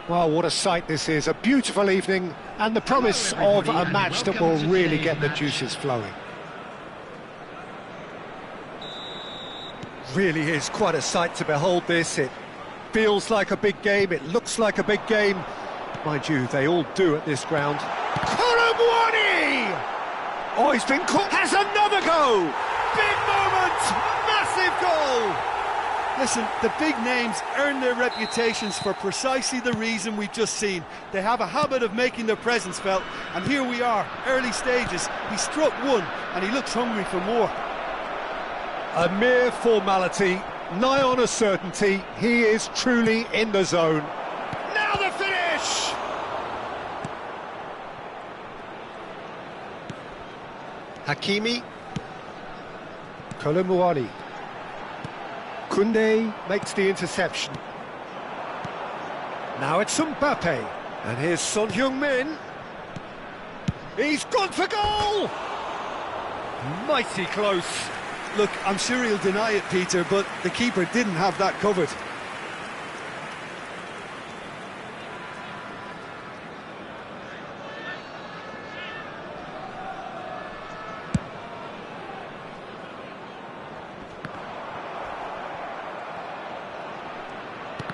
Well, what a sight this is. A beautiful evening and the promise of a match that will really get the juices flowing. Really is quite a sight to behold this. It feels like a big game, it looks like a big game. Mind you, they all do at this ground. Colomwani! Oh, he's been caught. Has another go! Big moment! Massive goal! Listen, the big names earn their reputations for precisely the reason we've just seen. They have a habit of making their presence felt, and here we are, early stages. He struck one, and he looks hungry for more. A mere formality, nigh on a certainty. He is truly in the zone. Now the finish! Hakimi. Colomwani. Koundé makes the interception. Now it's Mbappe. And here's Son Heung-min. He's gone for goal! Mighty close. Look, I'm sure he'll deny it, Peter, but the keeper didn't have that covered.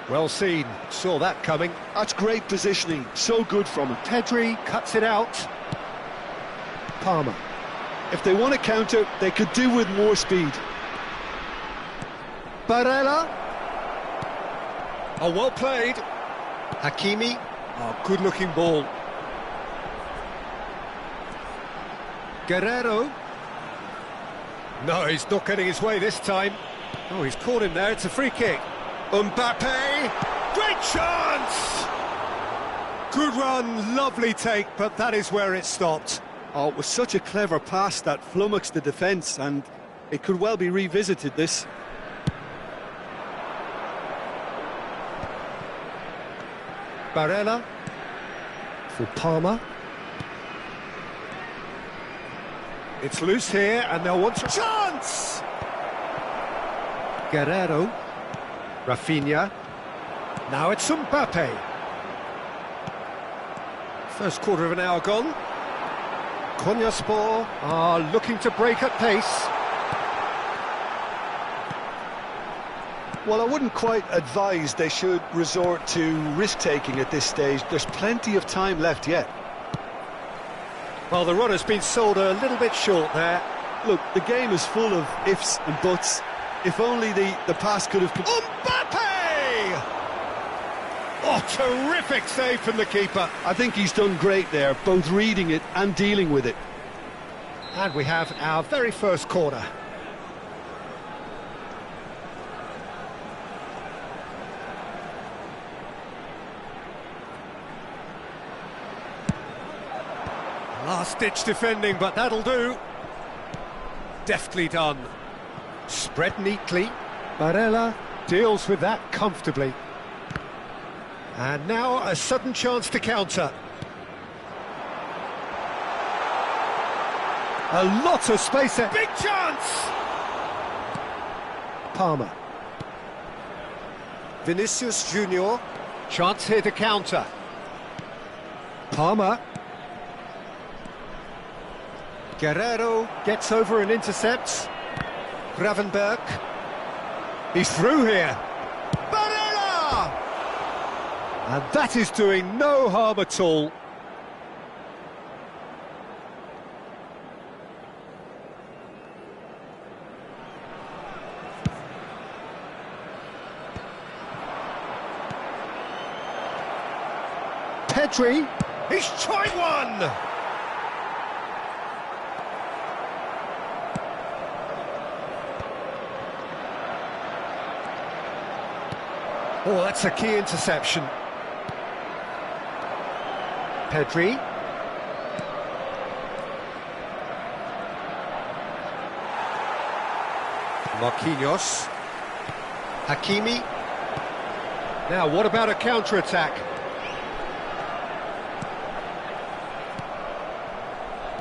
Well seen, saw that coming. That's great positioning, so good from him. Pedri cuts it out. Palmer. If they want to counter, they could do with more speed. Barella. Oh, well played. Hakimi. Oh, good-looking ball. Guerrero. No, he's not getting his way this time. Oh, he's caught him there, it's a free kick. Mbappe, great chance! Good run, lovely take, but that is where it stopped. Oh, it was such a clever pass that flummoxed the defence, and it could well be revisited, this. Barella for Palmer. It's loose here, and they'll want a chance! Guerrero. Rafinha. Now it's Mbappe. First quarter of an hour gone. Konyaspor are looking to break at pace. Well, I wouldn't quite advise they should resort to risk-taking at this stage. There's plenty of time left yet. Well, the run has been sold a little bit short there. Look, the game is full of ifs and buts. If only the pass could have... Mbappe! Oh, terrific save from the keeper. I think he's done great there, both reading it and dealing with it. And we have our very first corner. Last-ditch defending, but that'll do. Deftly done. Spread neatly. Barella deals with that comfortably. And now a sudden chance to counter. A lot of space there. Big chance! Palmer. Vinicius Junior. Chance here to counter. Palmer. Guerrero gets over and intercepts. Gravenberg. He's through here. Barella! And that is doing no harm at all. Pedri. He's tried one! Oh, that's a key interception. Pedri. Marquinhos. Hakimi. Now, what about a counter-attack?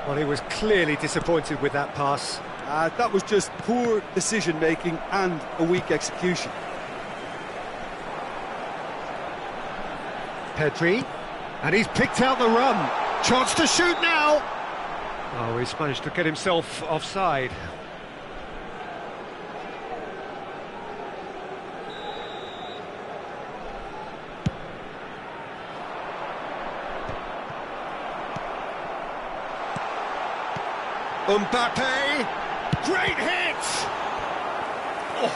Well, he was clearly disappointed with that pass. That was just poor decision-making and a weak execution. Pedri, and he's picked out the run. Chance to shoot now. Oh, he's managed to get himself offside. Mbappe, great hit! Oh,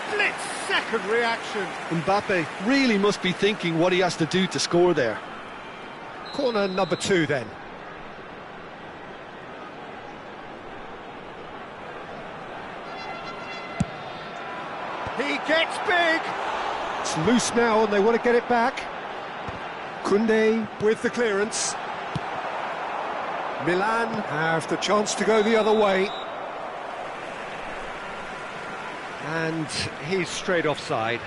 split-second reaction. Mbappe really must be thinking what he has to do to score there. Corner number 2 then. He gets big! It's loose now and they want to get it back. Koundé with the clearance. Milan have the chance to go the other way. And he's straight offside.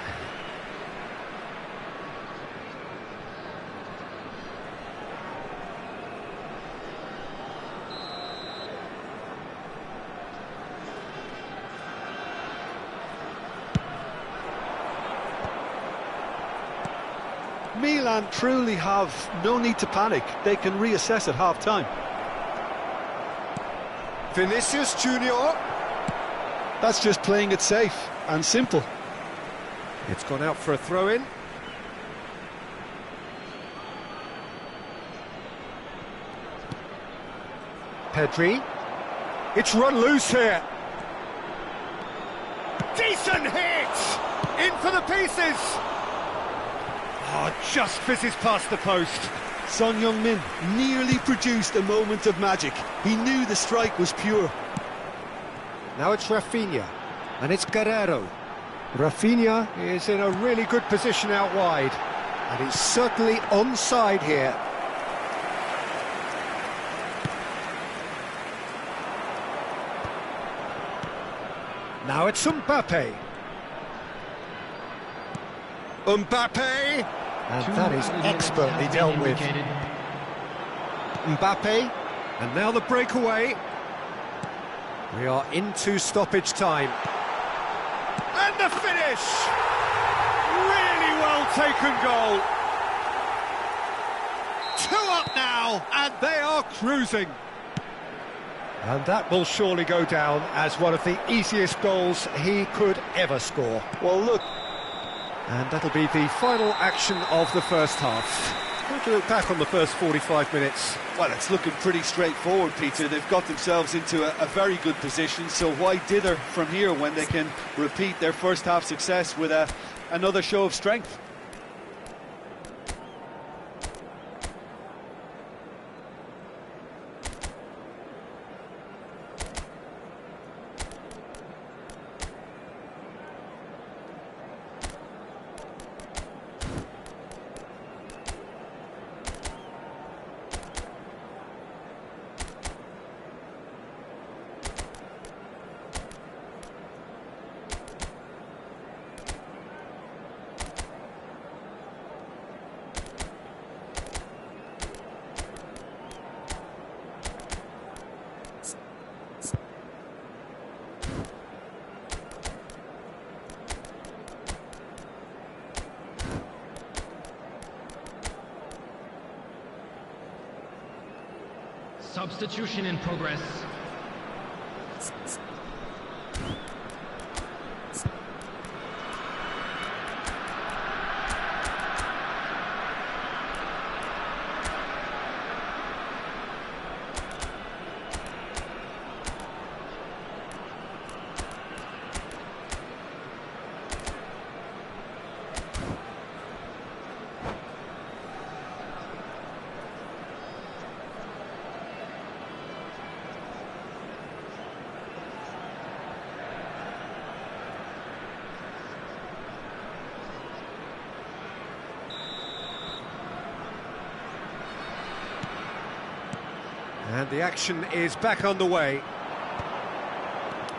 Milan truly have no need to panic. They can reassess at half-time. Vinicius Junior. That's just playing it safe and simple. It's gone out for a throw-in. Pedri. It's run loose here. Decent hit! In for the pieces! Oh, just fizzes past the post. Son Heung-min nearly produced a moment of magic. He knew the strike was pure. Now it's Rafinha, and it's Guerrero. Rafinha is in a really good position out wide, and he's certainly onside here. Now it's Mbappe. Mbappe! And that is expertly dealt with. Mbappe, and now the breakaway. We are into stoppage time. And the finish! Really well taken goal. 2 up now, and they are cruising. And that will surely go down as one of the easiest goals he could ever score. Well, look. And that'll be the final action of the first half. How do you look back on the first 45 minutes? Well, it's looking pretty straightforward, Peter. They've got themselves into a very good position, so why dither from here when they can repeat their first half success with another show of strength? Substitution in progress. And the action is back underway.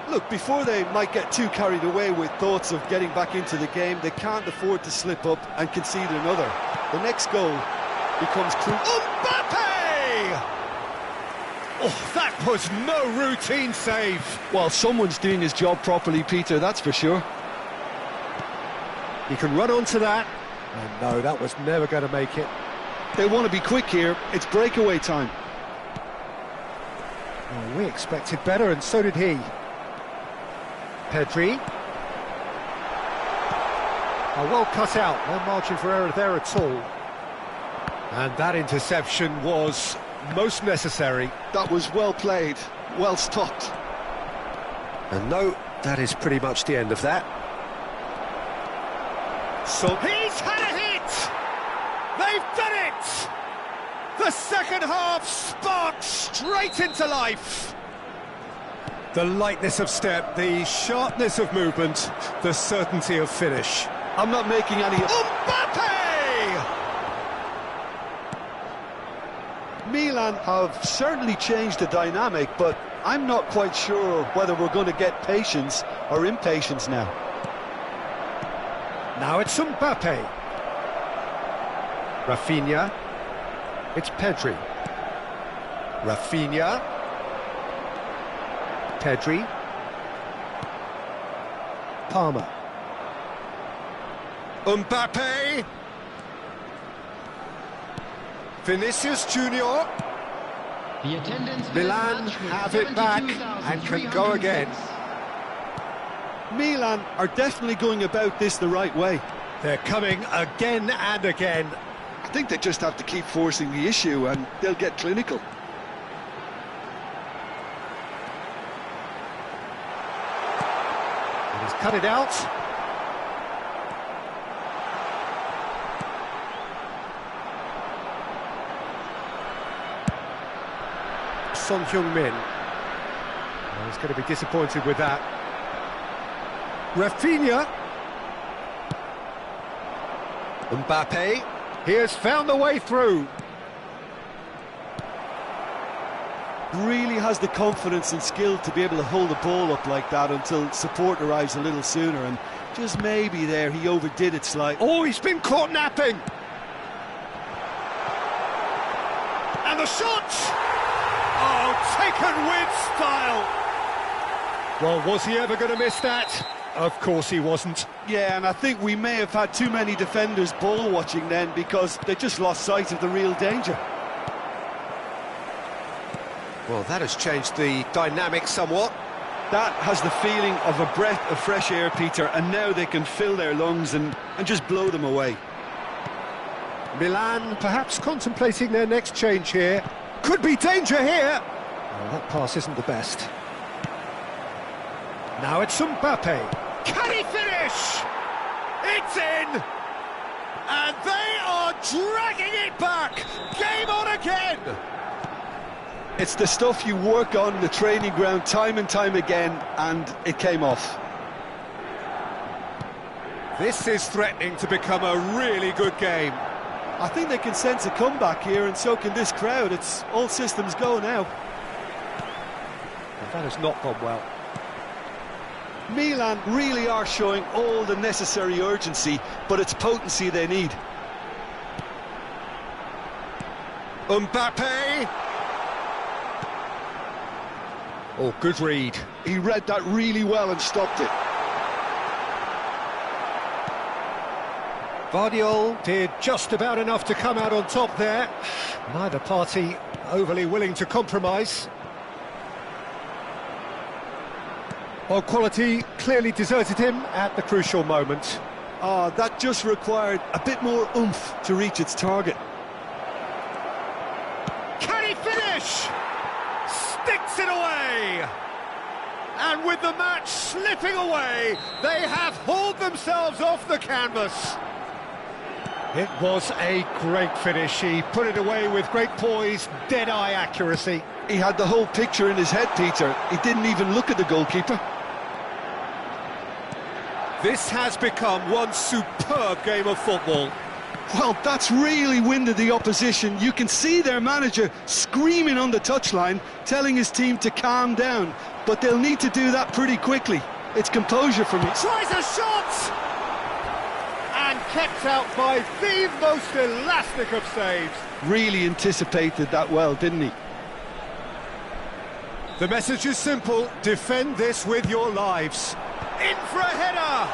Look, before they might get too carried away with thoughts of getting back into the game, they can't afford to slip up and concede another. The next goal becomes crucial. Mbappe! Oh, that was no routine save. Well, someone's doing his job properly, Peter, that's for sure. He can run onto that. And no, that was never going to make it. They want to be quick here. It's breakaway time. Well, we expected better, and so did he. Pedri. Oh, well cut out, no margin for error there at all. And that interception was most necessary. That was well played, well stopped. And no, that is pretty much the end of that. So he's had a hit! They've done it! The second half sparked straight into life. The lightness of step, the sharpness of movement, the certainty of finish. I'm not making any... Mbappe! Milan have certainly changed the dynamic, but I'm not quite sure whether we're going to get patience or impatience now. Now it's Mbappe. Rafinha. It's Pedri. Rafinha. Pedri. Palmer. Mbappe. Vinicius Junior. The attendance Milan have it back and can go again. Milan are definitely going about this the right way. They're coming again and again. I think they just have to keep forcing the issue and they'll get clinical. And he's cut it out. Son Heung-min. Well, he's going to be disappointed with that. Rafinha. Mbappe. He has found the way through. Really has the confidence and skill to be able to hold the ball up like that until support arrives a little sooner, and just maybe there he overdid it slightly. Oh, he's been caught napping. And the shot! Oh, taken with style. Well, was he ever going to miss that? Of course he wasn't. Yeah, and I think we may have had too many defenders ball watching then because they just lost sight of the real danger. Well, that has changed the dynamic somewhat. That has the feeling of a breath of fresh air, Peter, and now they can fill their lungs and just blow them away. Milan perhaps contemplating their next change here. Could be danger here. Well, that pass isn't the best. Now it's Mbappe. Can he finish? It's in! And they are dragging it back! Game on again! It's the stuff you work on in the training ground time and time again, and it came off. This is threatening to become a really good game. I think they can sense a comeback here, and so can this crowd. It's all systems go now. And that has not gone well. Milan really are showing all the necessary urgency, but it's potency they need. Mbappe! Oh, good read. He read that really well and stopped it. Vardiol did just about enough to come out on top there. Neither party overly willing to compromise. Well, quality clearly deserted him at the crucial moment. That just required a bit more oomph to reach its target. Can he finish? Sticks it away! And with the match slipping away, they have hauled themselves off the canvas. It was a great finish. He put it away with great poise, dead-eye accuracy. He had the whole picture in his head, Peter. He didn't even look at the goalkeeper. This has become one superb game of football. Well, that's really winded the opposition. You can see their manager screaming on the touchline, telling his team to calm down. But they'll need to do that pretty quickly. It's composure for me. Tries a shot! And kept out by the most elastic of saves. Really anticipated that well, didn't he? The message is simple: defend this with your lives. In for a header!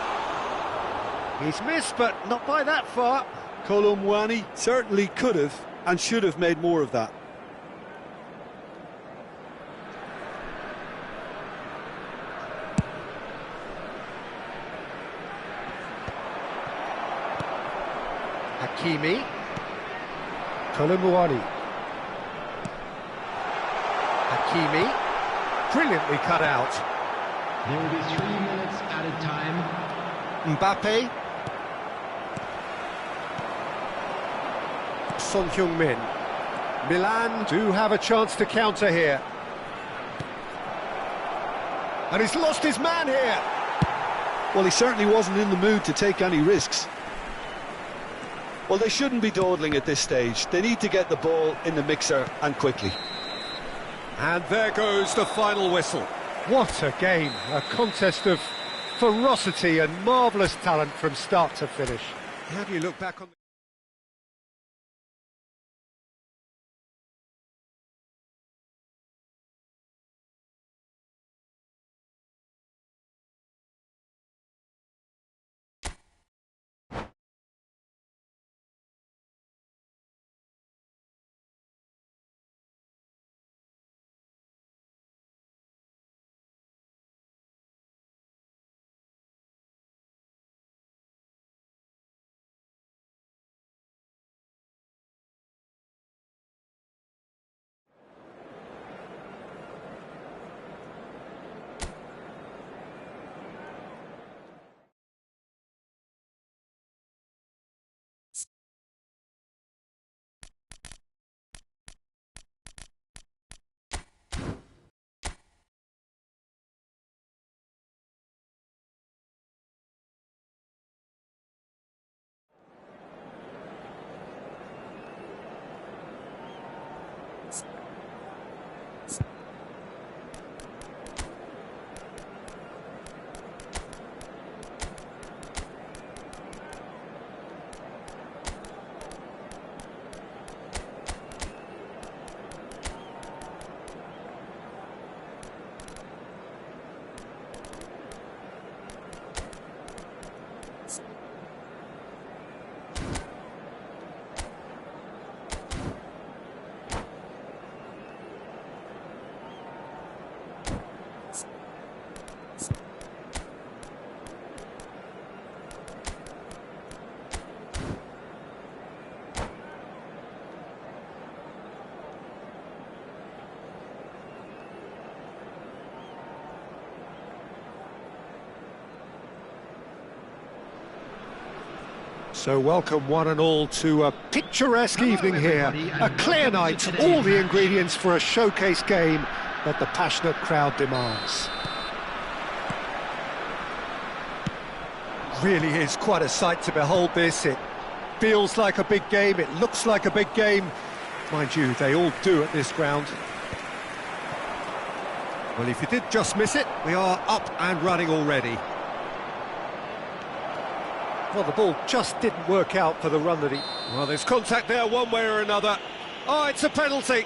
He's missed, but not by that far. Colomwani certainly could have and should have made more of that. Hakimi. Colomwani. Hakimi. Brilliantly cut out. There will be 3 minutes added time. Mbappe. Son Heung-min. Milan do have a chance to counter here. And he's lost his man here. Well, he certainly wasn't in the mood to take any risks. Well, they shouldn't be dawdling at this stage. They need to get the ball in the mixer and quickly. And there goes the final whistle. What a game, a contest of ferocity and marvellous talent from start to finish. How do you look back on the... So welcome one and all to a picturesque evening here, a clear night, all the ingredients for a showcase game that the passionate crowd demands. Really is quite a sight to behold this. It feels like a big game, it looks like a big game. Mind you, they all do at this ground. Well, if you did just miss it, we are up and running already. Well, the ball just didn't work out for the run that he... Well, there's contact there one way or another. Oh, it's a penalty.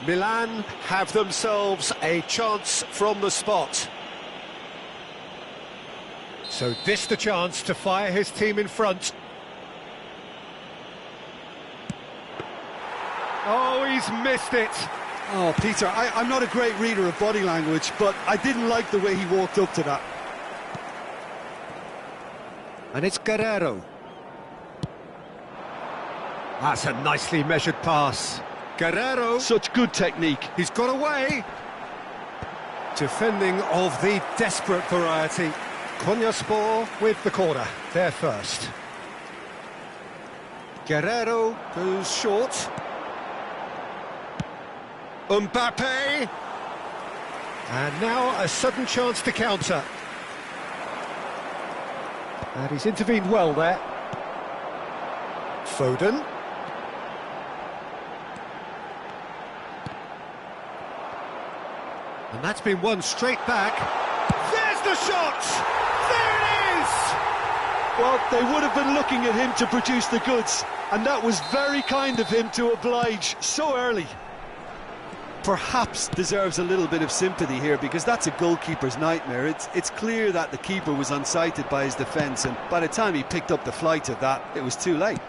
Milan have themselves a chance from the spot. So this the chance to fire his team in front. Oh, he's missed it. Oh, Peter, I'm not a great reader of body language, but I didn't like the way he walked up to that. And it's Guerrero. That's a nicely measured pass. Guerrero. Such good technique. He's got away. Defending of the desperate variety. Konyaspor with the corner. There first. Guerrero goes short. Mbappe. And now a sudden chance to counter. And he's intervened well there. Foden. And that's been won straight back. There's the shot! There it is! Well, they would have been looking at him to produce the goods, and that was very kind of him to oblige so early. perhaps deserves a little bit of sympathy here, because that's a goalkeeper's nightmare. It's clear that the keeper was unsighted by his defence, and by the time he picked up the flight of that, it was too late.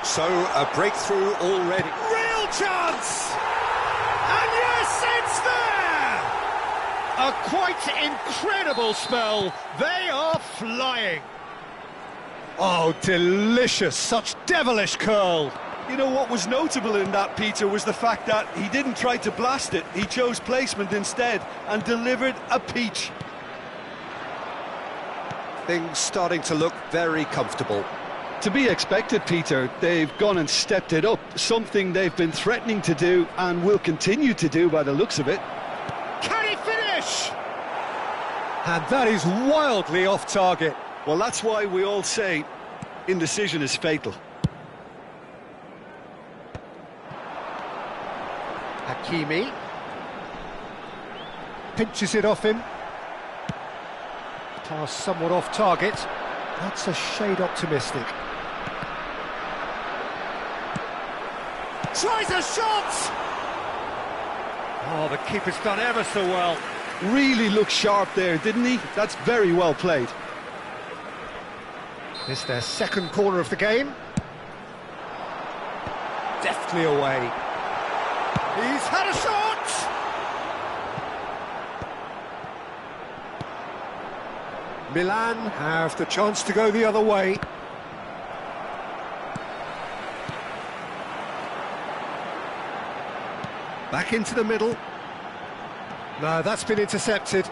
So, a breakthrough already. Real chance! And yes, it's there! A quite incredible spell. They are flying. Oh, delicious. Such devilish curl. You know, what was notable in that, Peter, was the fact that he didn't try to blast it. He chose placement instead and delivered a peach. Things starting to look very comfortable. To be expected, Peter. They've gone and stepped it up, something they've been threatening to do and will continue to do by the looks of it. Can he finish? And that is wildly off target. Well, that's why we all say indecision is fatal. Hakimi pinches it off him. Pass somewhat off target. That's a shade optimistic. Tries a shot! Oh, the keeper's done ever so well. Really looked sharp there, didn't he? That's very well played. This their second corner of the game. Deftly away. He's had a shot! Milan have the chance to go the other way. Back into the middle. No, that's been intercepted.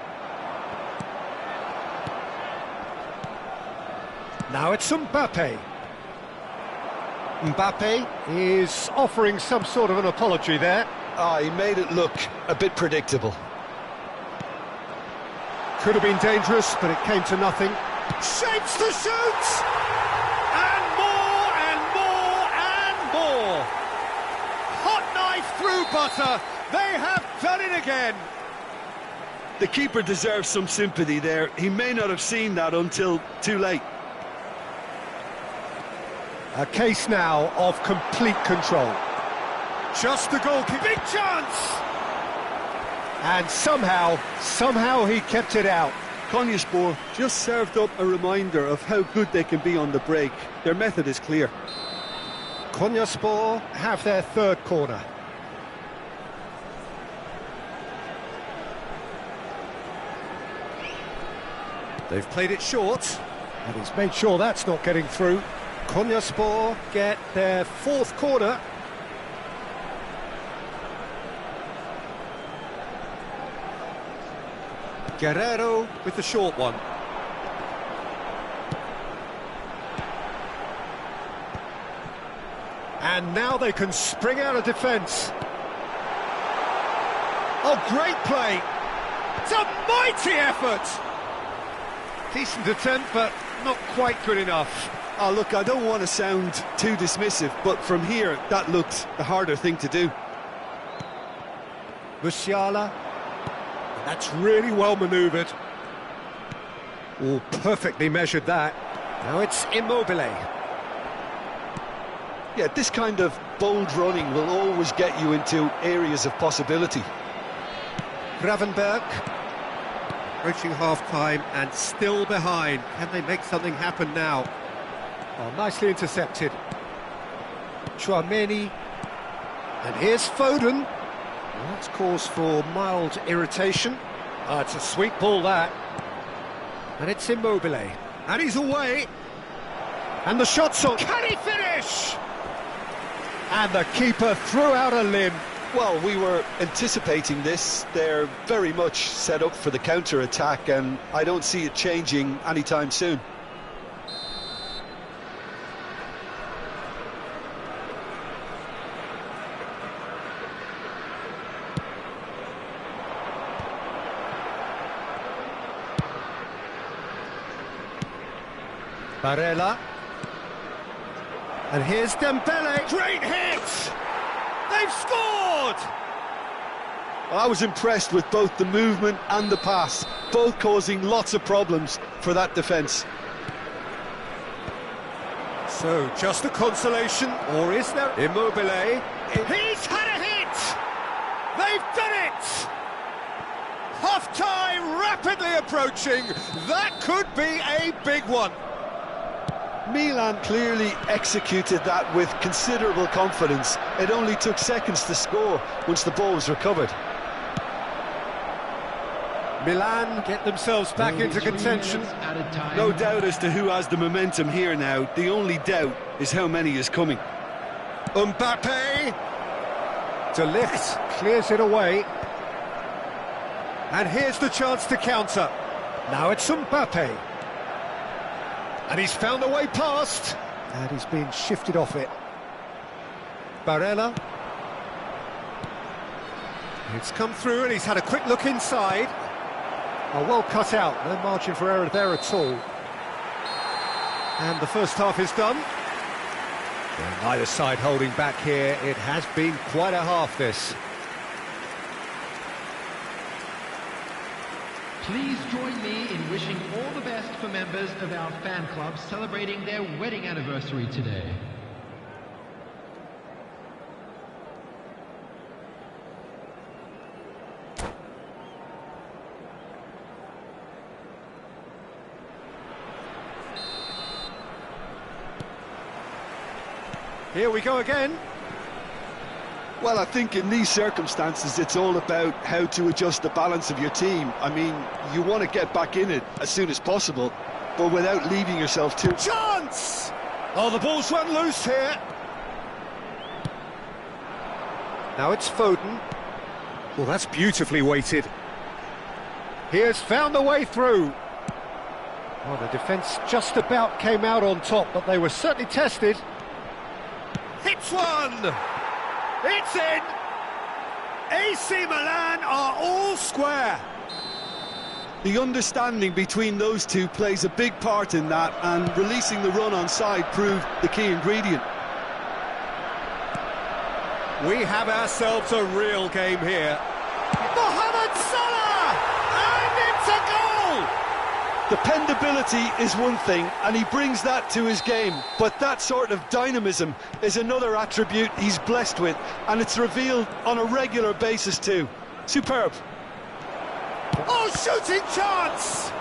Now it's Mbappe. Mbappe is offering some sort of an apology there. He made it look a bit predictable. Could have been dangerous, but it came to nothing. Shapes to shoot! And more, and more, and more! Hot knife through butter. They have done it again. The keeper deserves some sympathy there. He may not have seen that until too late. A case now of complete control. Just the goalkeeper. Big chance! And somehow he kept it out. Konyaspor just served up a reminder of how good they can be on the break. Their method is clear. Konyaspor have their third corner. They've played it short, and he's made sure that's not getting through. Konyaspor get their fourth corner. Guerrero with the short one. And now they can spring out of defence. Oh, great play! It's a mighty effort! Decent attempt, but not quite good enough. Oh, look, I don't want to sound too dismissive, but from here, that looked the harder thing to do. Musiala. That's really well manoeuvred. Oh, perfectly measured that. Now it's Immobile. Yeah, this kind of bold running will always get you into areas of possibility. Gravenberg. Approaching half-time and still behind. Can they make something happen now? Oh, nicely intercepted. Chouameni. And here's Foden. Well, that's cause for mild irritation. Oh, it's a sweet ball, that. And it's Immobile. And he's away. And the shot's on. Can he finish? And the keeper threw out a limb. Well, we were anticipating this. They're very much set up for the counter-attack, and I don't see it changing anytime soon. Barella. And here's Dembele. Great hit! They've scored! Well, I was impressed with both the movement and the pass, both causing lots of problems for that defence. So, just a consolation, or is there? Immobile. He's had a hit! Half-time rapidly approaching. That could be a big one. Milan clearly executed that with considerable confidence. It only took seconds to score once the ball was recovered. Milan get themselves back into contention. No doubt as to who has the momentum here now. The only doubt is how many is coming. Mbappe. De Ligt clears it away. And here's the chance to counter. Now it's Mbappe. And he's found the way past. And he's been shifted off it. Barella. It's come through and he's had a quick look inside. Oh, well cut out, no margin for error there at all. And the first half is done. Well, neither side holding back here. It has been quite a half, this. Please join me in wishing all the best for members of our fan club celebrating their wedding anniversary today. Here we go again. Well, I think in these circumstances it's all about how to adjust the balance of your team. I mean, you want to get back in it as soon as possible, but without leaving yourself too... Chance! Oh, the ball's run loose here. Now it's Foden. Well, that's beautifully weighted. He has found the way through. Well, the defence just about came out on top, but they were certainly tested. Hits one! It's in! AC Milan are all square. The understanding between those two plays a big part in that, and releasing the run on side proved the key ingredient. We have ourselves a real game here. Mohamed Salah! And it's a goal! Dependability is one thing, and he brings that to his game, but that sort of dynamism is another attribute he's blessed with, and it's revealed on a regular basis too. Superb. Oh, shooting chance!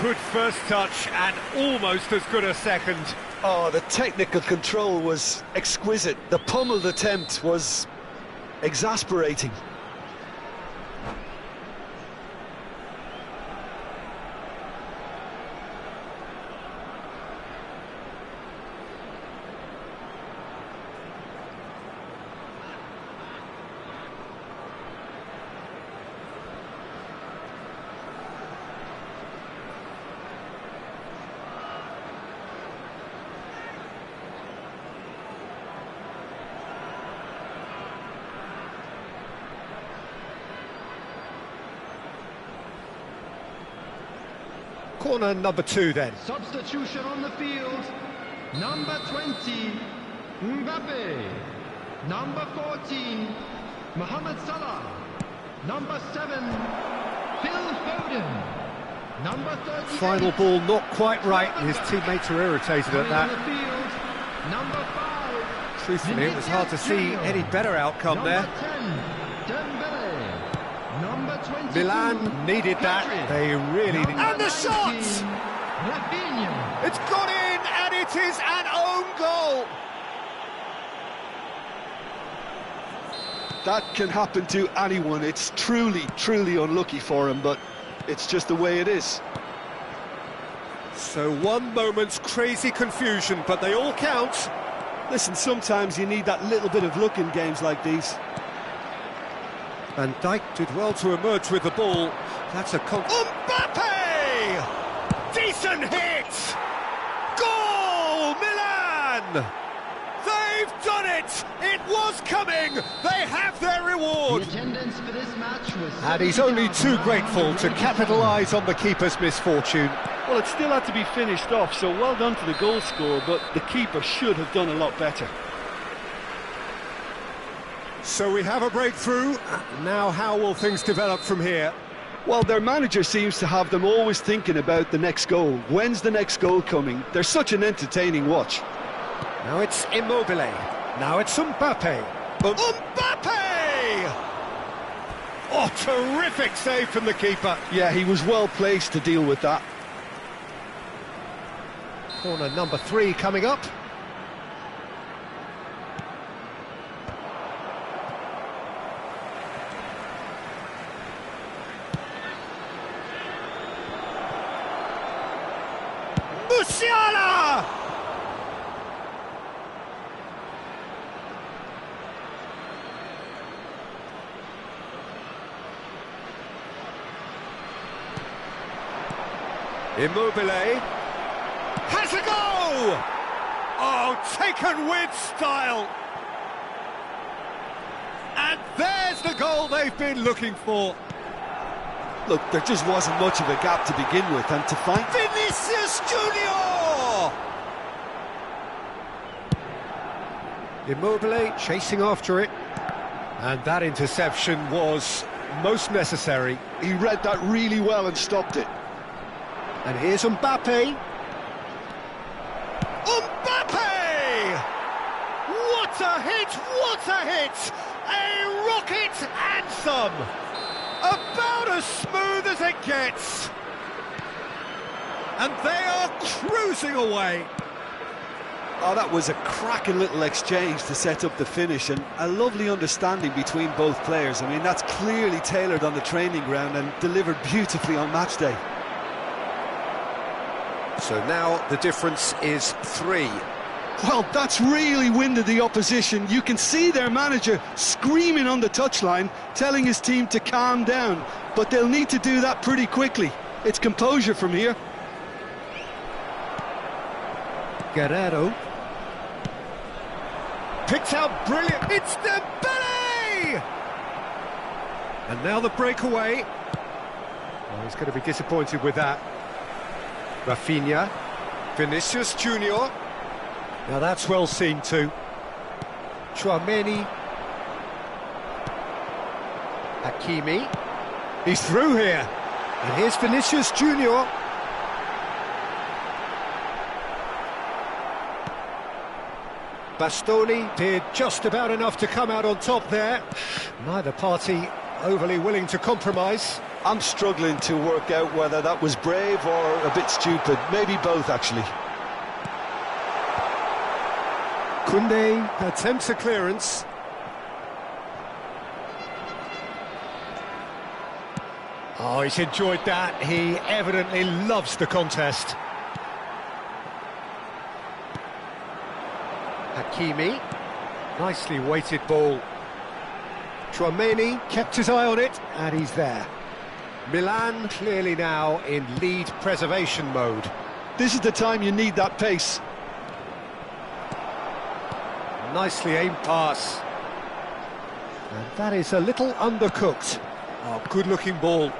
Good first touch and almost as good a second. Oh, the technical control was exquisite. The pummeled attempt was exasperating. Corner number 2 then. Substitution on the field. Number 20, Mbappe. Number 14, Mohamed Salah. Number 7, Phil Foden. Number 38. Final ball not quite right, and his teammates are irritated at that. Number 5. Truthfully, it was hard to see any better outcome there. Number 10, Dembele. Number 22, Milan needed that. They really did. And the shot! It's gone in, and it is an own goal. That can happen to anyone. It's truly, truly unlucky for him, but it's just the way it is. So one moment's crazy confusion, but they all count. Listen, sometimes you need that little bit of luck in games like these. Van Dijk did well to emerge with the ball. That's a Mbappe! Decent hit! Goal, Milan! They've done it! It was coming! They have their reward! The attendance for this match was... And he's only too grateful to capitalise on the keeper's misfortune. Well, it still had to be finished off, so well done to the goal scorer, but the keeper should have done a lot better. So we have a breakthrough. Now how will things develop from here? Well, their manager seems to have them always thinking about the next goal. When's the next goal coming? They're such an entertaining watch. Now it's Immobile. Now it's Mbappe. Mbappe! Oh, Oh, terrific save from the keeper. Yeah, he was well placed to deal with that. Corner number 3 coming up. Musiala! Immobile has a go! Oh, taken with style! And there's the goal they've been looking for. Look, there just wasn't much of a gap to begin with, and to find Vinicius Junior! Immobile chasing after it. And that interception was most necessary. he read that really well and stopped it. And here's Mbappe. Mbappe! What a hit! What a hit! A rocket anthem! About as smooth as it gets. And they are cruising away. Oh, that was a cracking little exchange to set up the finish, and a lovely understanding between both players. I mean, that's clearly tailored on the training ground and delivered beautifully on match day. So now the difference is 3. Well, that's really winded the opposition. You can see their manager screaming on the touchline, telling his team to calm down. But they'll need to do that pretty quickly. It's composure from here. Guerrero. Picked out brilliant. It's Dembele! And now the breakaway. Oh, he's going to be disappointed with that. Rafinha. Vinicius Junior. Now that's well seen too. Chouameni. Hakimi. He's through here. And here's Vinicius Junior. Bastoni did just about enough to come out on top there. Neither party overly willing to compromise. I'm struggling to work out whether that was brave or a bit stupid. Maybe both, actually. Koundé attempts a clearance. Oh, he's enjoyed that. He evidently loves the contest. Hakimi. Nicely weighted ball. Chouameni kept his eye on it, and he's there. Milan clearly now in lead preservation mode. This is the time you need that pace. Nicely aimed pass. And that is a little undercooked. Oh, good-looking ball.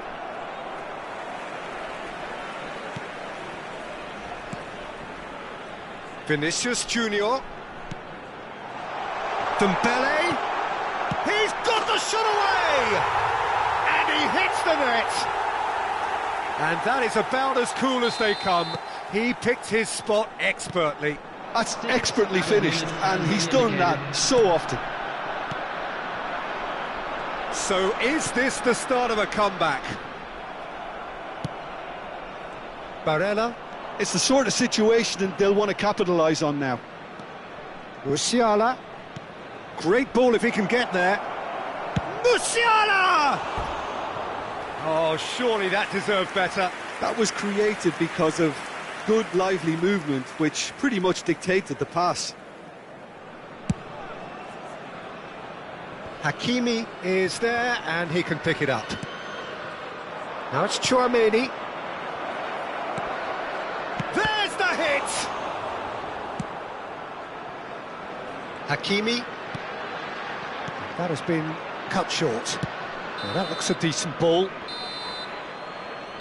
Vinicius Junior. Dembele. He's got the shot away! And he hits the net! And that is about as cool as they come. He picked his spot expertly. That's expertly finished, and he's done that so often. So is this the start of a comeback? Barella. It's the sort of situation that they'll want to capitalise on now. Musiala. Great ball if he can get there. Musiala! Oh, surely that deserved better. That was created because of good, lively movement, which pretty much dictated the pass. Hakimi is there, and he can pick it up. Now it's Chouameni. There's the hit! Hakimi. That has been cut short. Well, that looks a decent ball.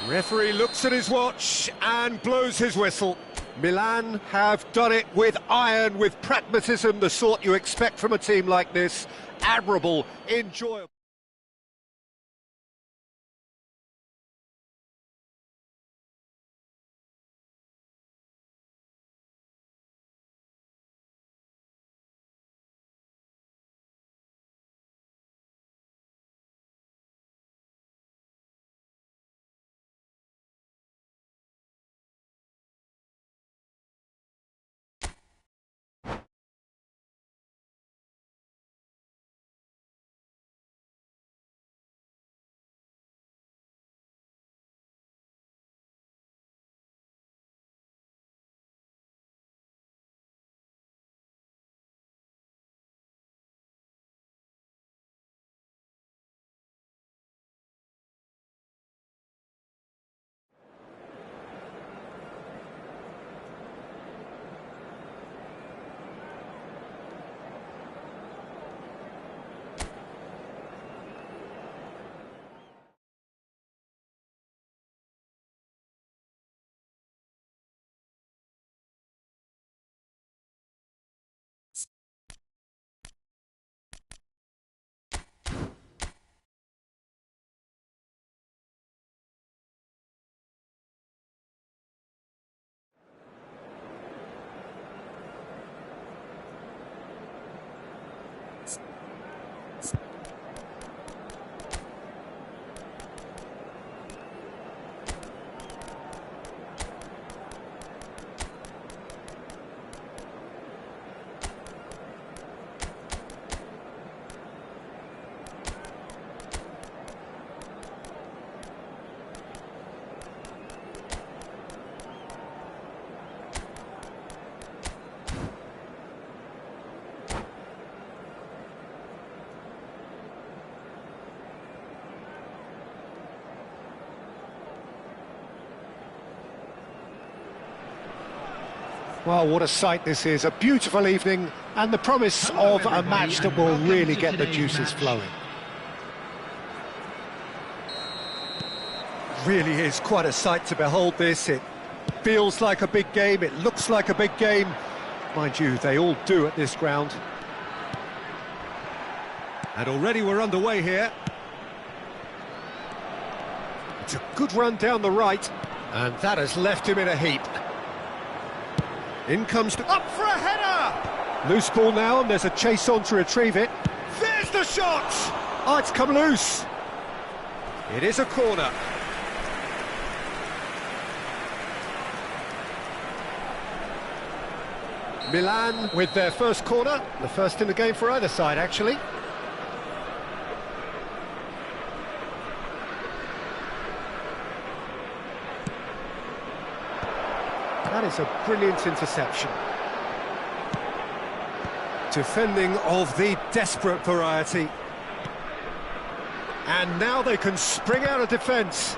Referee looks at his watch and blows his whistle. Milan have done it with iron, with pragmatism, the sort you expect from a team like this. Admirable, enjoyable. Well, what a sight this is. A beautiful evening and the promise of a match that will really get the juices flowing. Really is quite a sight to behold this. It feels like a big game, it looks like a big game. Mind you, they all do at this ground. And already we're underway here. It's a good run down the right, and that has left him in a heap. In comes... up for a header! Loose ball now, and there's a chase on to retrieve it. There's the shot! Oh, it's come loose. It is a corner. Milan with their first corner, the first in the game for either side, actually. That is a brilliant interception. Defending of the desperate variety. And now they can spring out of defence.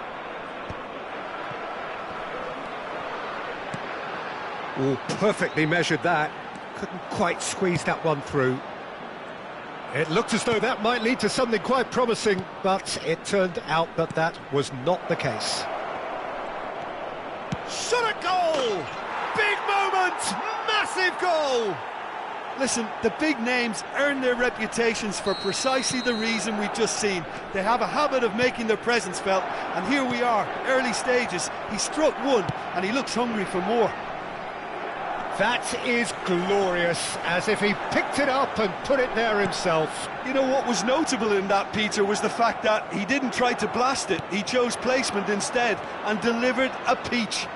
Oh, perfectly measured that. Couldn't quite squeeze that one through. It looked as though that might lead to something quite promising, but it turned out that that was not the case. Shot at goal! Big moment! Massive goal! Listen, the big names earn their reputations for precisely the reason we've just seen. They have a habit of making their presence felt, and here we are, early stages. He struck one, and he looks hungry for more. That is glorious, as if he picked it up and put it there himself. You know what was notable in that, Peter, was the fact that he didn't try to blast it. He chose placement instead and delivered a peach.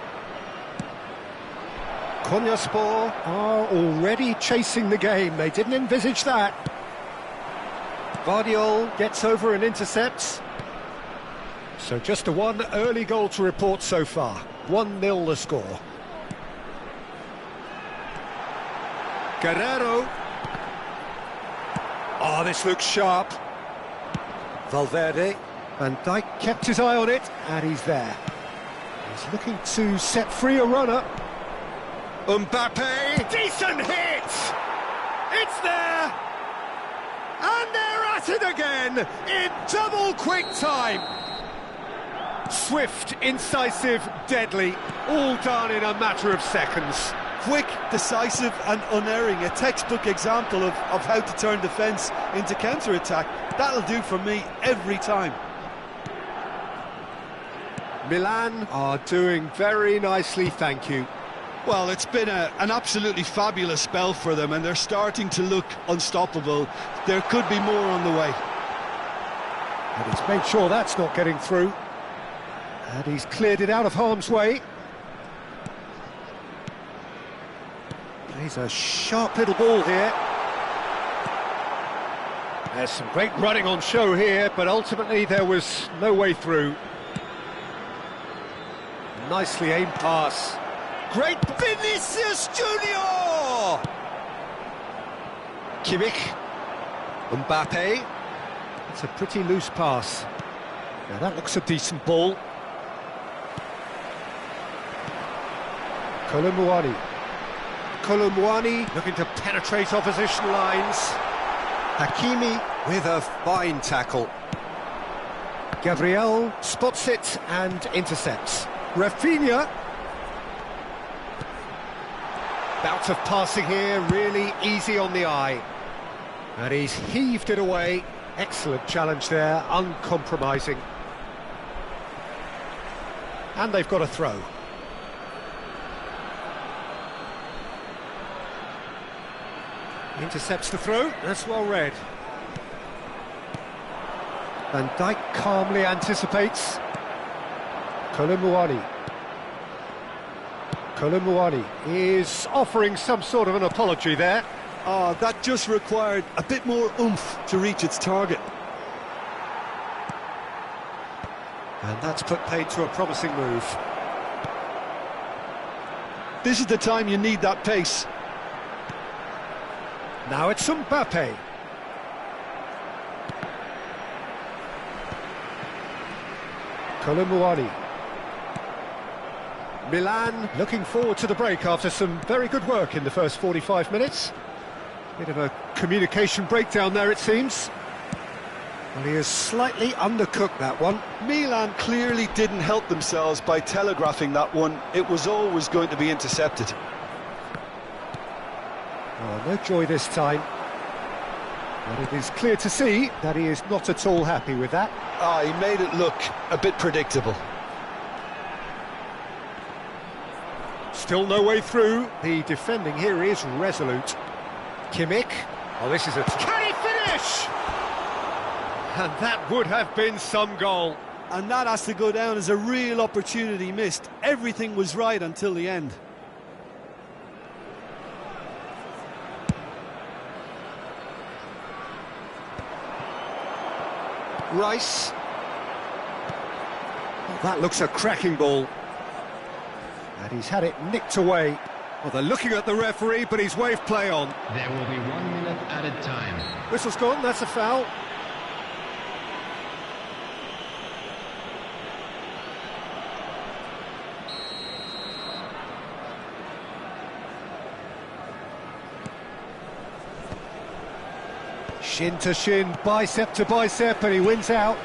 Konyaspor are already chasing the game. They didn't envisage that. Vardiol gets over and intercepts. So just the one early goal to report so far. 1-0 the score. Guerrero. Oh, this looks sharp. Valverde. Van Dijk kept his eye on it, and he's there. He's looking to set free a runner. Mbappe. Decent hit! It's there! And they're at it again in double quick time. Swift, incisive, deadly, all done in a matter of seconds. Quick, decisive and unerring, a textbook example of how to turn defence into counter-attack. That'll do for me every time. Milan are doing very nicely, thank you. Well, it's been an absolutely fabulous spell for them, and they're starting to look unstoppable. There could be more on the way. And he's made sure that's not getting through. And he's cleared it out of harm's way. Plays a sharp little ball here. There's some great running on show here, but ultimately there was no way through. Nicely aimed pass. Great Vinicius Junior! Kimmich. Mbappe. It's a pretty loose pass. Now that looks a decent ball. Kolomouani. Kolomouani looking to penetrate opposition lines. Hakimi with a fine tackle. Gabriel spots it and intercepts. Rafinha. Bout of passing here, really easy on the eye. And he's heaved it away. Excellent challenge there, uncompromising. And they've got a throw. Intercepts the throw, that's well read. Van Dijk calmly anticipates. Kolomouani. Kolomouani is offering some sort of an apology there. Oh, that just required a bit more oomph to reach its target. And that's put paid to a promising move. This is the time you need that pace. Now it's Mbappe. Kolomouani. Milan looking forward to the break after some very good work in the first 45 minutes. Bit of a communication breakdown there, it seems. Well, he has slightly undercooked that one. Milan clearly didn't help themselves by telegraphing that one. It was always going to be intercepted. Oh, no joy this time. But it is clear to see that he is not at all happy with that. He made it look a bit predictable. Still no way through. The defending here is resolute. Kimmich. Oh, this is a... Can he finish? And that would have been some goal. And that has to go down as a real opportunity missed. Everything was right until the end. Rice. Oh, that looks a cracking ball. And he's had it nicked away. Well, they're looking at the referee, but he's waved play on. There will be 1 minute added time. Whistle's gone, that's a foul. Shin to shin, bicep to bicep, and he wins out.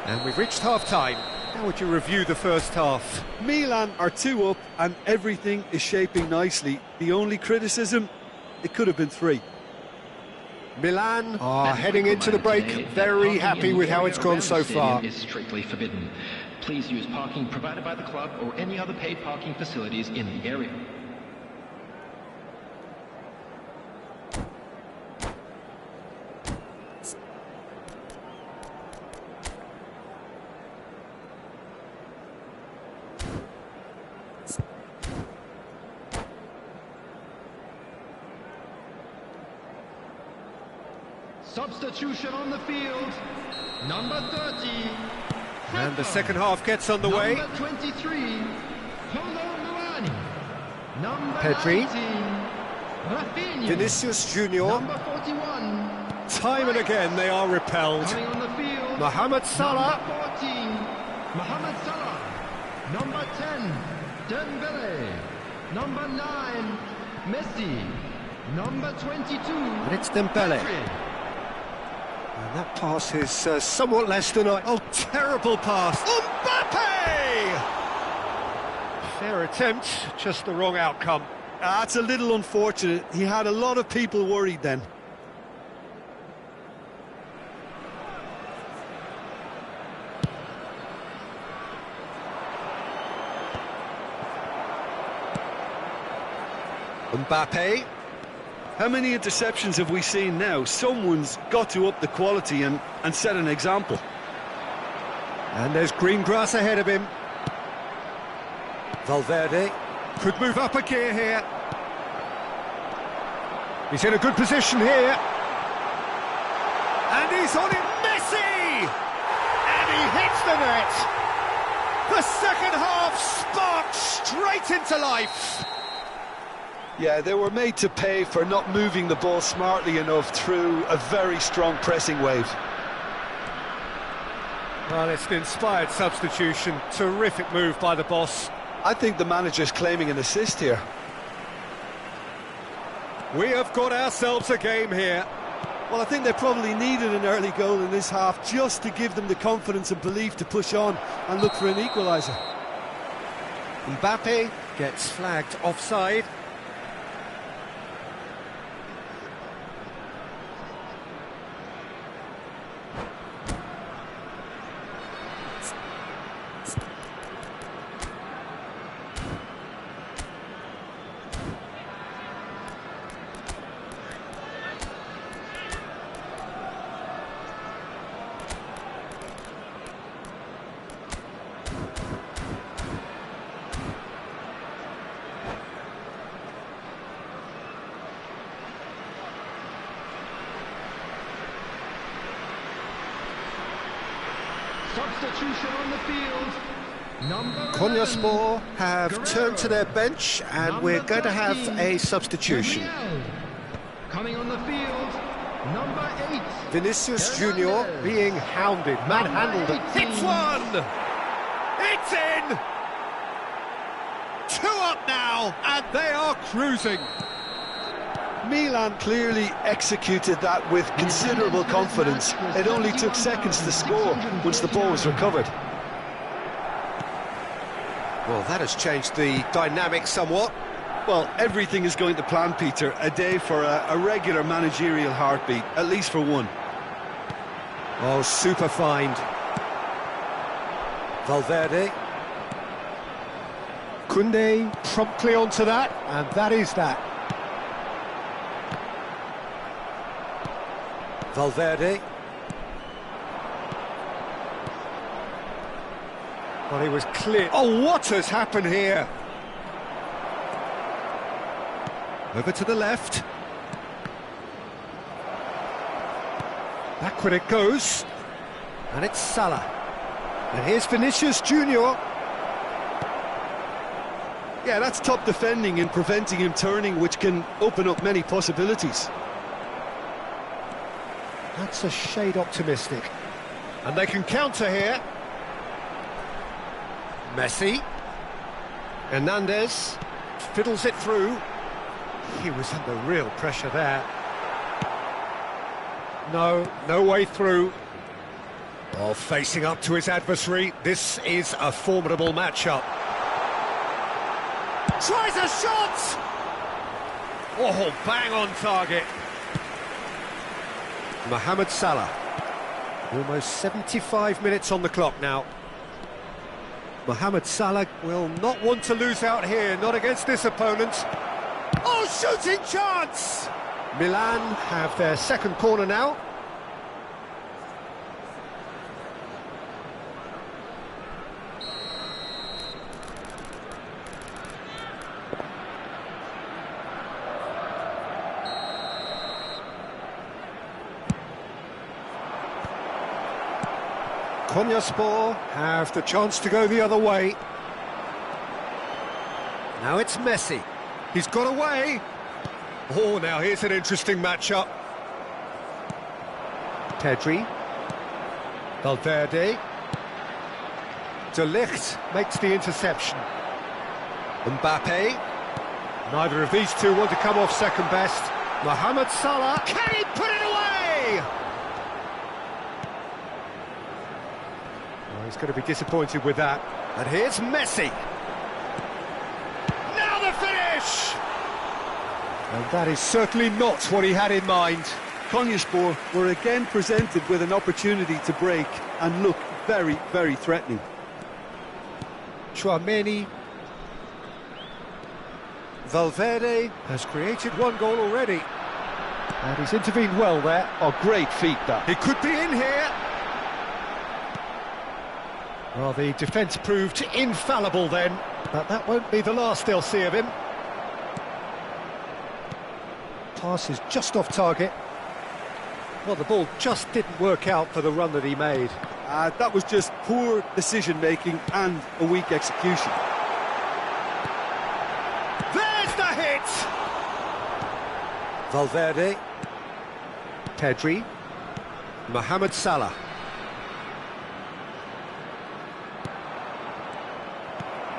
And we've reached half-time. How would you review the first half? Milan are 2 up and everything is shaping nicely. The only criticism, it could have been 3. Milan are heading into the break, very happy with how it's gone so far. Is strictly forbidden. Please use parking provided by the club or any other paid parking facilities in the area. Substitution on the field, number 30. And the second half gets underway. Number 23, number Pedri. 19, Rafinha. Vinicius Junior. Number 41. Time and again they are repelled. Coming on the field, Mohamed Salah. Number 14, Mohamed Salah. Number 10, Dembele. Number 9, Messi. Number 22, And it's Dembele. Pedri. And that pass is somewhat less than I... Oh, terrible pass. Mbappe! Fair attempt, just the wrong outcome. That's a little unfortunate. He had a lot of people worried then. Mbappe. How many interceptions have we seen now? Someone's got to up the quality and set an example. And there's green grass ahead of him. Valverde could move up a gear here. He's in a good position here. And he's on it, Messi! And he hits the net. The second half sparks straight into life. Yeah, they were made to pay for not moving the ball smartly enough through a very strong pressing wave. Well, it's an inspired substitution. Terrific move by the boss. I think the manager's claiming an assist here. We have got ourselves a game here. Well, I think they probably needed an early goal in this half just to give them the confidence and belief to push on and look for an equaliser. Mbappe gets flagged offside. Substitution on the field. Number Konyaspor have turned to their bench and we're going to have a substitution. Gabriel. Coming on the field, number 8. Vinicius Junior being hounded, manhandled, hits one! It's in! 2 up now, and they are cruising. Milan clearly executed that with considerable confidence. It only took seconds to score once the ball was recovered. Well, that has changed the dynamic somewhat. Well, everything is going to plan, Peter. A day for a regular managerial heartbeat, at least for one. Oh, super find. Valverde. Koundé promptly onto that, and that is that. Valverde. Well, he was clear. Oh, what has happened here? Over to the left. Backward it goes. And it's Salah. And here's Vinicius Junior. Yeah, that's top defending and preventing him turning, which can open up many possibilities. That's a shade optimistic. And they can counter here. Messi. Hernandez fiddles it through. He was under real pressure there. No way through. Oh, facing up to his adversary. This is a formidable matchup. Tries a shot! Oh, bang on target. Mohamed Salah. Almost 75 minutes on the clock now. Mohamed Salah will not want to lose out here, not against this opponent. Oh, shooting chance! Milan have their second corner now. Konyaspor have the chance to go the other way. Now it's Messi. He's got away. Oh, now here's an interesting matchup. Pedri. Valverde. De Ligt makes the interception. Mbappe. Neither of these two want to come off second best. Mohamed Salah. Can he put it away? Well, he's going to be disappointed with that. And here's Messi. Now the finish! And that is certainly not what he had in mind. Konyaspor were again presented with an opportunity to break and look very, very threatening. Chouameni. Valverde has created one goal already. And he's intervened well there. Oh, great feat that. He could be in here. Well, the defence proved infallible then, but that won't be the last they'll see of him. Pass is just off target. Well, the ball just didn't work out for the run that he made. That was just poor decision-making and a weak execution. There's the hit! Valverde. Pedri. Mohamed Salah.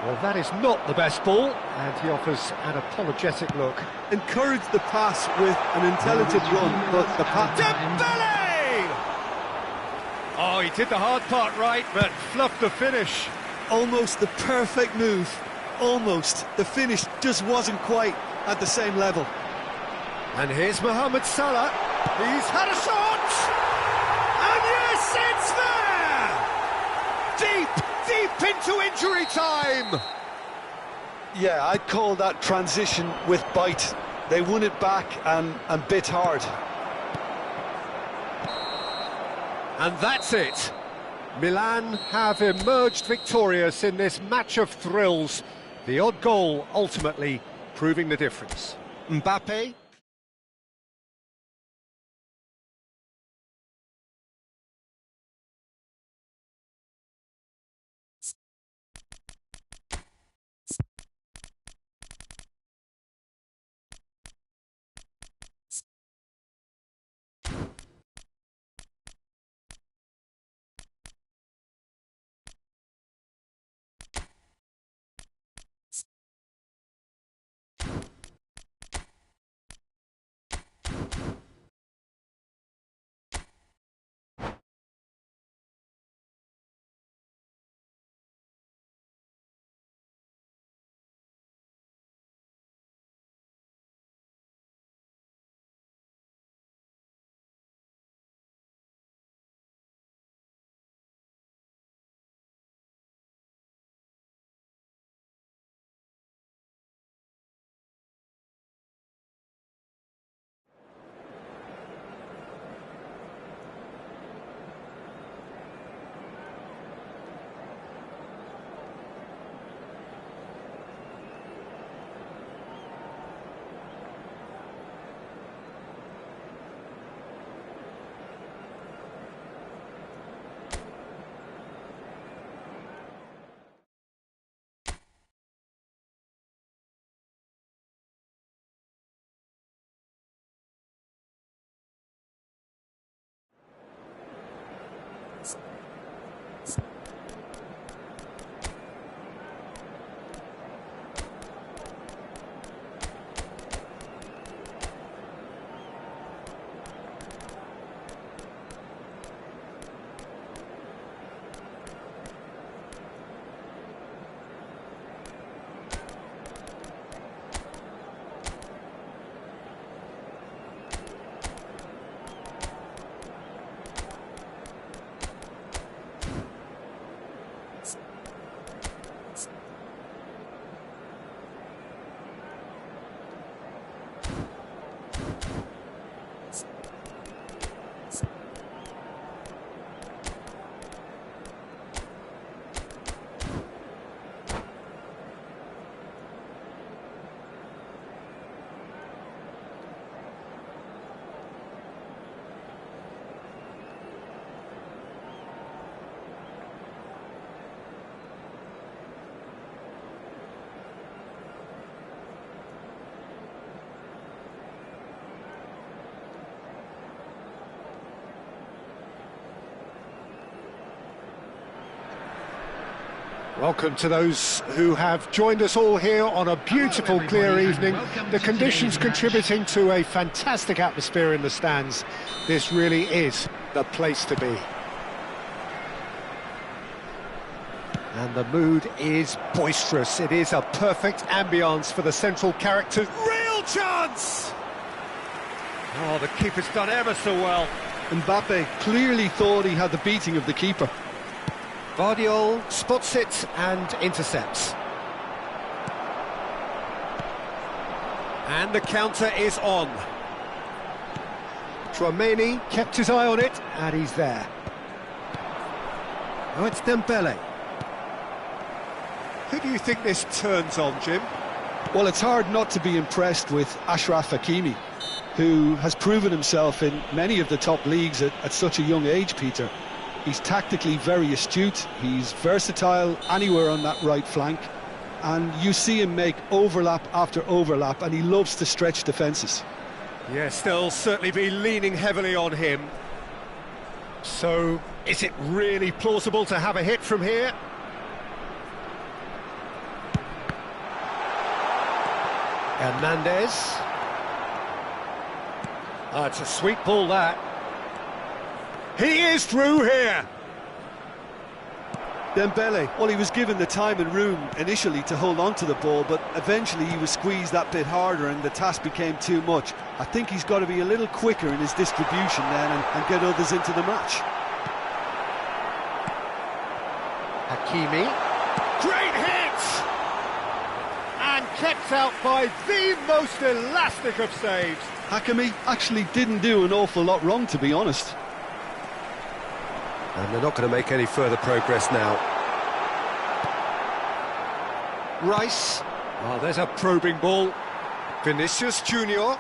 Well, that is not the best ball, and he offers an apologetic look. Encouraged the pass with an intelligent run, but the pass... Dembele! Oh, he did the hard part right, but fluffed the finish. Almost the perfect move. Almost. The finish just wasn't quite at the same level. And here's Mohamed Salah. He's had a shot! And yes, it's there! Deep into injury time! Yeah, I'd call that transition with bite. They won it back and bit hard. And that's it. Milan have emerged victorious in this match of thrills. The odd goal ultimately proving the difference. Mbappe. Welcome to those who have joined us all here on a beautiful, clear evening. The conditions contributing to a fantastic atmosphere in the stands. This really is the place to be. And the mood is boisterous. It is a perfect ambience for the central characters. Real chance! Oh, the keeper's done ever so well. Mbappe clearly thought he had the beating of the keeper. Guardiola spots it and intercepts. And the counter is on. Tchouaméni kept his eye on it, and he's there. Oh, it's Dembele. Who do you think this turns on, Jim? Well, it's hard not to be impressed with Achraf Hakimi, who has proven himself in many of the top leagues at such a young age, Peter. He's tactically very astute, he's versatile anywhere on that right flank, and you see him make overlap after overlap, and he loves to stretch defences. Yes, they'll certainly be leaning heavily on him. So, is it really plausible to have a hit from here? Hernandez. Oh, it's a sweet ball, that. He is through here. Dembele, well, he was given the time and room initially to hold on to the ball, but eventually he was squeezed that bit harder and the task became too much. I think he's got to be a little quicker in his distribution then and get others into the match. Hakimi. Great hit! And kept out by the most elastic of saves. Hakimi actually didn't do an awful lot wrong, to be honest. And they're not going to make any further progress now. Rice. Oh, there's a probing ball. Vinicius Junior.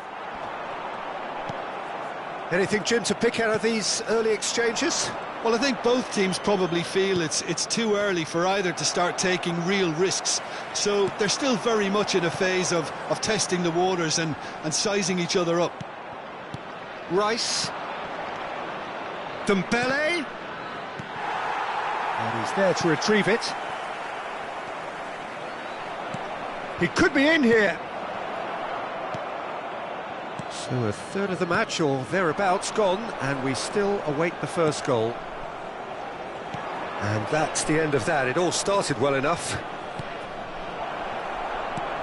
Anything, Jim, to pick out of these early exchanges? Well, I think both teams probably feel it's too early for either to start taking real risks. So they're still very much in a phase of testing the waters and sizing each other up. Rice. Dembele. And he's there to retrieve it. He could be in here. So a third of the match or thereabouts gone, and we still await the first goal. And that's the end of that. It all started well enough.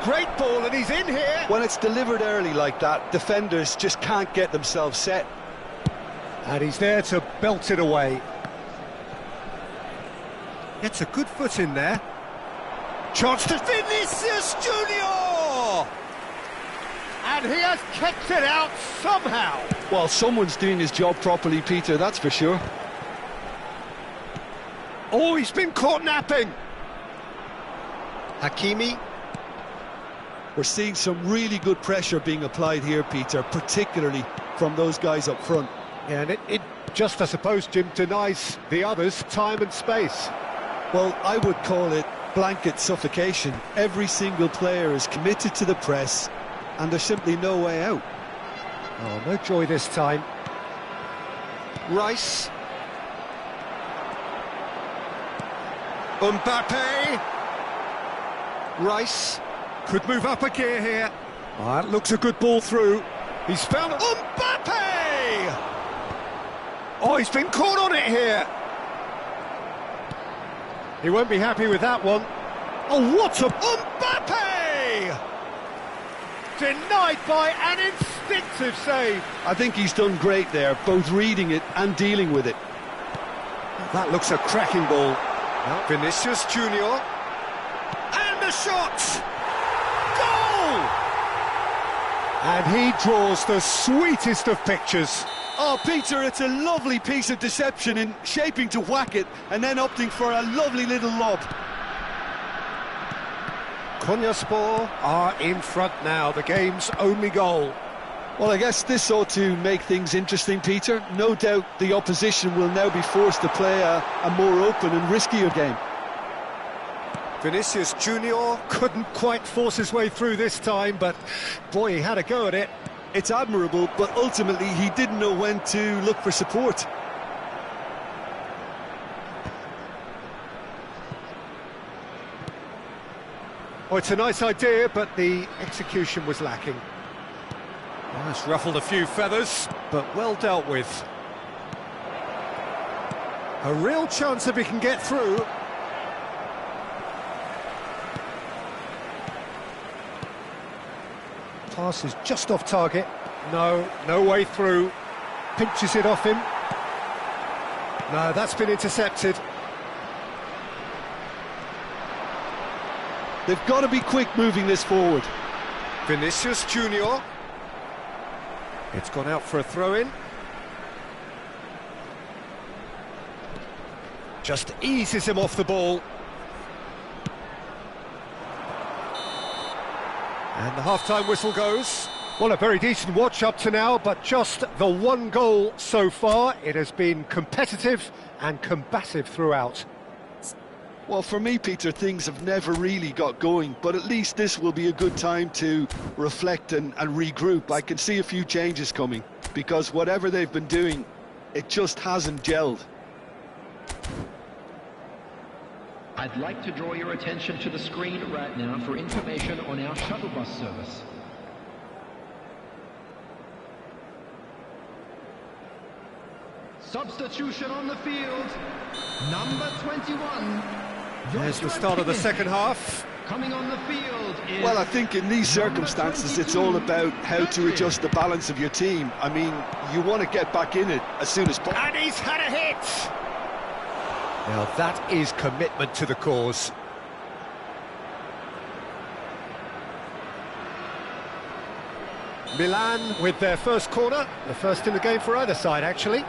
Great ball, and he's in here. When it's delivered early like that, defenders just can't get themselves set. And he's there to belt it away. Gets a good foot in there. Chance to Vinicius Junior! And he has kept it out somehow. Well, someone's doing his job properly, Peter, that's for sure. Oh, he's been caught napping. Hakimi. We're seeing some really good pressure being applied here, Peter, particularly from those guys up front. Yeah, and it just, I suppose, Jim, denies the others time and space. Well, I would call it blanket suffocation. Every single player is committed to the press, and there's simply no way out. Oh, no joy this time. Rice. Mbappe. Rice could move up a gear here. Oh, that looks a good ball through. He's found Mbappe! Oh, he's been caught on it here. He won't be happy with that one. Oh, what a... Mbappe! Denied by an instinctive save. I think he's done great there, both reading it and dealing with it. That looks a cracking ball. Now Vinicius Junior. And the shot! Goal! And he draws the sweetest of pictures. Oh, Peter, it's a lovely piece of deception in shaping to whack it and then opting for a lovely little lob. Konyaspor are in front now, the game's only goal. Well, I guess this ought to make things interesting, Peter. No doubt the opposition will now be forced to play a more open and riskier game. Vinicius Junior couldn't quite force his way through this time, but boy, he had a go at it. It's admirable, but ultimately he didn't know when to look for support. Oh, it's a nice idea, but the execution was lacking. Well, it's ruffled a few feathers, but well dealt with. A real chance if he can get through. Pass is just off target. No way through. Pinches it off him. No, that's been intercepted. They've got to be quick moving this forward. Vinicius Junior. It's gone out for a throw-in. Just eases him off the ball. And the half-time whistle goes. Well, a very decent watch up to now, but just the one goal so far. It has been competitive and combative throughout. Well, for me, Peter, things have never really got going, but at least this will be a good time to reflect and regroup. I can see a few changes coming, because whatever they've been doing, it just hasn't gelled. I'd like to draw your attention to the screen right now for information on our shuttle bus service. Substitution on the field, number 21. There's the start of the second half. Coming on the field is... Well, I think in these circumstances, it's all about how to adjust the balance of your team. I mean, you want to get back in it as soon as possible. And he's had a hit! Now that is commitment to the cause. Milan with their first corner, the first in the game for either side, actually.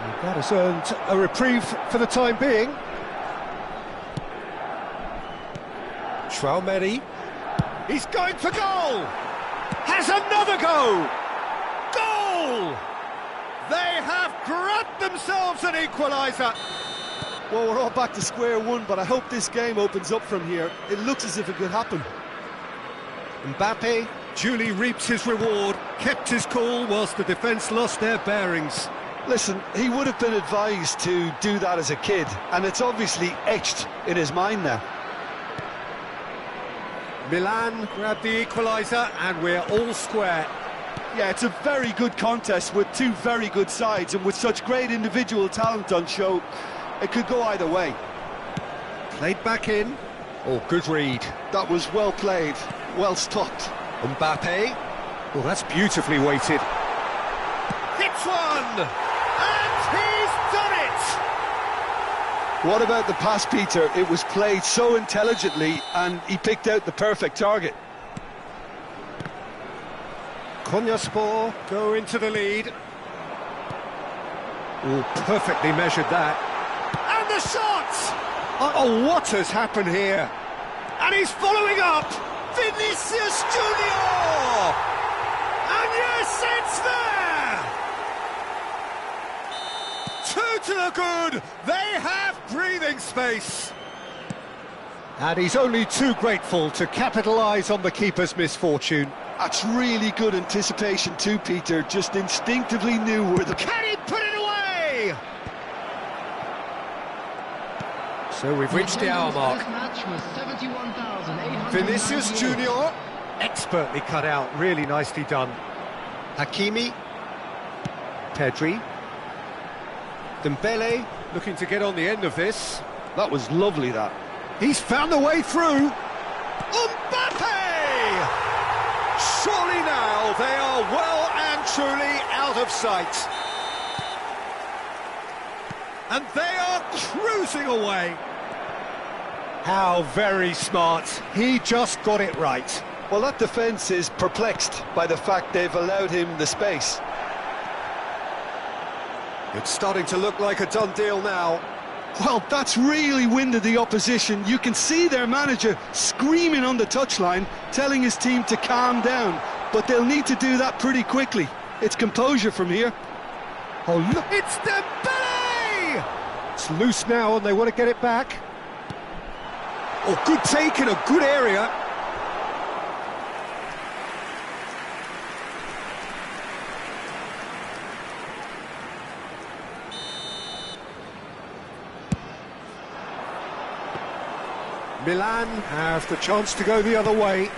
And that has earned a reprieve for the time being. Traumeri. He's going for goal! Has another go! Goal! They have grabbed themselves an equaliser. Well, we're all back to square one, but I hope this game opens up from here. It looks as if it could happen. Mbappe duly reaps his reward, kept his cool whilst the defence lost their bearings. Listen, he would have been advised to do that as a kid, and it's obviously etched in his mind now. Milan grabbed the equaliser, and we're all square. Yeah, it's a very good contest with two very good sides, and with such great individual talent on show, it could go either way. Played back in. Oh, good read. That was well played, well stopped. Mbappe. Oh, that's beautifully weighted. Hits one! And he's done it! What about the pass, Peter? It was played so intelligently, and he picked out the perfect target. Konyaspor go into the lead. Oh, perfectly measured that. And the shot! Oh, what has happened here? And he's following up! Vinicius Junior! And yes, it's there! Two to the good! They have breathing space! And he's only too grateful to capitalise on the keeper's misfortune. That's really good anticipation too, Peter. Just instinctively knew where the... Can he put it away? So we've reached the hour mark. Vinicius Junior, expertly cut out, really nicely done. Hakimi, Pedri, Dembele looking to get on the end of this. That was lovely, that. He's found the way through. Mbappe! Surely now they are well and truly out of sight. And they are cruising away. How very smart. He just got it right. Well, that defence is perplexed by the fact they've allowed him the space. It's starting to look like a done deal now. Well, that's really winded the opposition. You can see their manager screaming on the touchline, telling his team to calm down. But they'll need to do that pretty quickly. It's composure from here. Oh, look, it's Dembele! It's loose now and they want to get it back. Oh, good take in a good area. Milan have the chance to go the other way.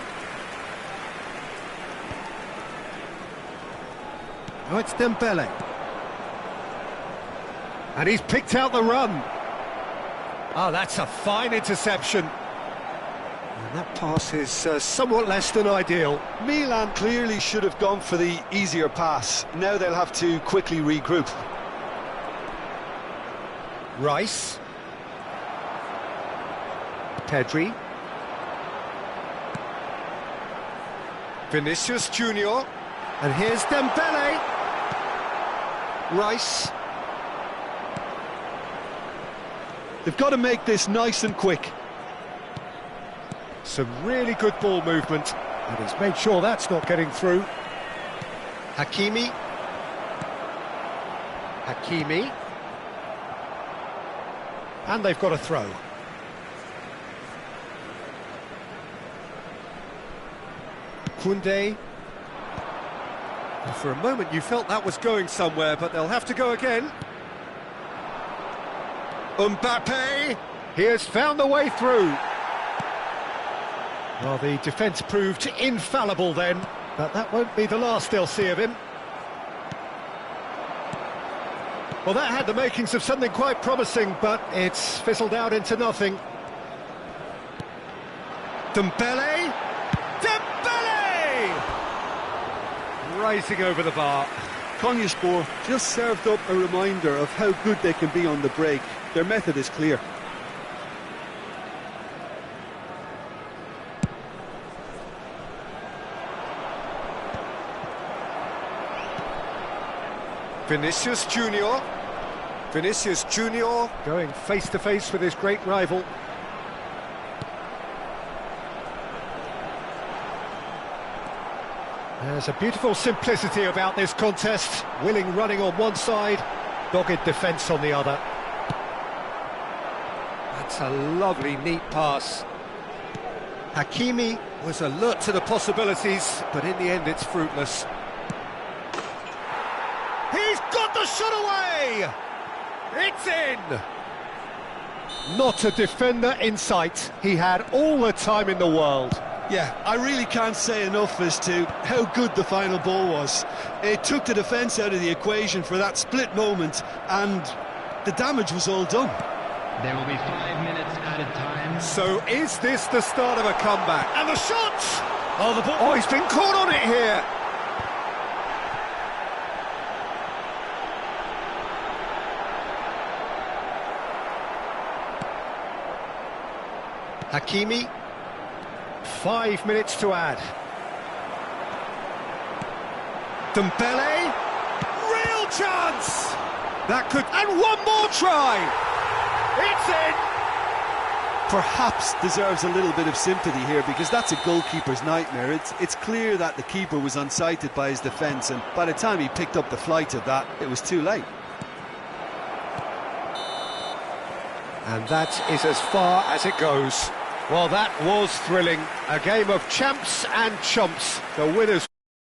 Oh, it's Dembele. And he's picked out the run. Oh, that's a fine interception. And that pass is somewhat less than ideal. Milan clearly should have gone for the easier pass. Now they'll have to quickly regroup. Rice. Pedri. Vinicius Junior. And here's Dembele. Rice. They've got to make this nice and quick. Some really good ball movement, and he's made sure that's not getting through. Hakimi. Hakimi. And they've got a throw. Koundé. And for a moment you felt that was going somewhere, but they'll have to go again. Mbappe. He has found the way through. Well, the defence proved infallible then, but that won't be the last they'll see of him. Well, that had the makings of something quite promising, but it's fizzled out into nothing. Dembele! Dembele! Rising over the bar. Konyaspor just served up a reminder of how good they can be on the break. Their method is clear. Vinicius Junior. Vinicius Junior going face-to-face with his great rival. There's a beautiful simplicity about this contest. Willing running on one side, dogged defence on the other. That's a lovely, neat pass. Hakimi was alert to the possibilities, but in the end it's fruitless. He's got the shot away! It's in! Not a defender in sight. He had all the time in the world. Yeah, I really can't say enough as to how good the final ball was. It took the defence out of the equation for that split moment, and the damage was all done. There will be 5 minutes added time. So is this the start of a comeback? And the shot! Oh, the ball. Oh, he's been caught on it here. Hakimi. 5 minutes to add. Dembele. Real chance! That could... And one more try! It's in! Perhaps deserves a little bit of sympathy here, because that's a goalkeeper's nightmare. It's clear that the keeper was unsighted by his defence, and by the time he picked up the flight of that, it was too late. And that is as far as it goes. Well, that was thrilling. A game of champs and chumps. The winners...